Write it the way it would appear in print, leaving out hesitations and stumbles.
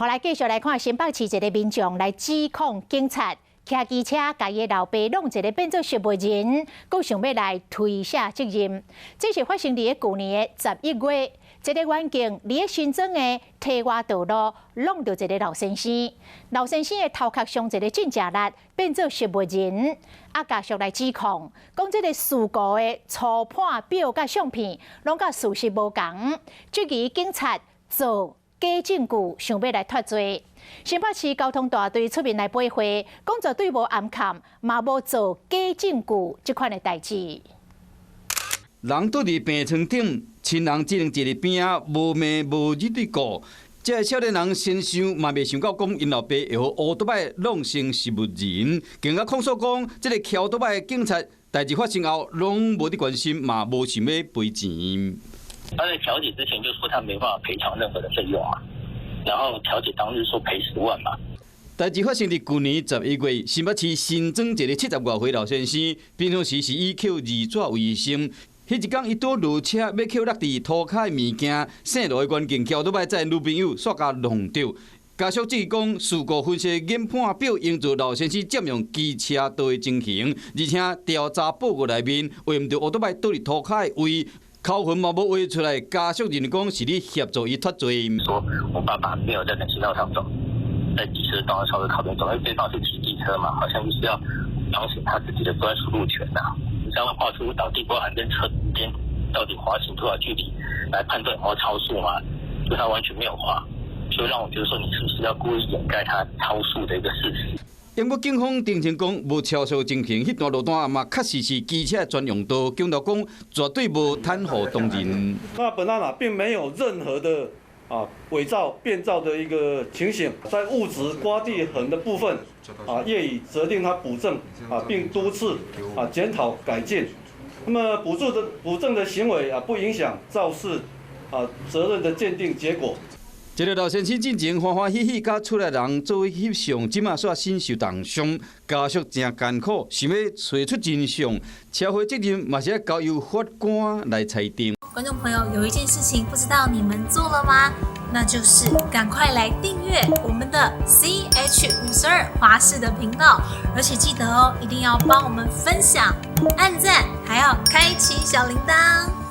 后来继续来看新北市一个民众来指控警察骑机车把伊的老爸弄一个变做失物人，佫想要来推卸责任。这是发生伫去年的11月，一个远景伫新庄的梯外道路弄到一个老先生，老先生的头壳上一个镜架力变做失物人。家属来指控，讲这个事故的初判表甲相片，拢甲事实无同，质疑警察做假证据，想要来脱罪。新北市交通大队出面来驳回，讲绝对无暗藏，嘛无做假证据这款的代志。人倒伫病床顶，亲人只能坐伫边仔，无眠无日对顾。这少年人先想嘛袂想到，讲因老爸会互乌多摆弄成失物人，更加控诉讲，这个骑乌多摆的警察代志发生后，拢无伫关心，嘛无想要赔钱。他在调解之前就说他没办法赔偿任何的费用嘛，然后调解当日说赔10万嘛。代志发生伫去年11月，新北市新庄一个70外岁老先生，平常时是以捡二纸为生。迄一天，伊倒落车要捡落地涂骹的物件，醒落的关键桥倒摆载女朋友煞甲弄着。家属质疑讲，事故分析研判表营造老先生占用机车道的情形，而且调查报告内面画毋到乌多摆倒伫涂骹的位。口痕嘛无画出来，家属认为讲是你协助伊脱罪。说我爸爸没有在人行道上走，在机车道上靠边走，因为对方是骑机车嘛，好像就是要彰显他自己的专属路权呐。你这样画出倒地包含跟车边到底滑行多少距离，来判断有没有超速嘛？就他完全没有画，所以让我觉得说你是不是要故意掩盖他超速的一个事实？因为警方定情讲无超速情形，迄段路段嘛确实是机车专用道，强调讲绝对无袒护当人。那本案并没有任何的伪造、变造的一个情形，在物质刮地痕的部分业已责定他补正并督促检讨改进。那么补正的行为不影响肇事责任的鉴定结果。一个老先生进前欢欢喜喜，甲出来人做翕相，即马煞身受重伤，家属真艰苦，想要找出真相，车祸责任嘛是要交由法官来裁定。观众朋友，有一件事情不知道你们做了吗？那就是赶快来订阅我们的 CH52华视的频道，而且记得哦，一定要帮我们分享、按赞，还要开启小铃铛。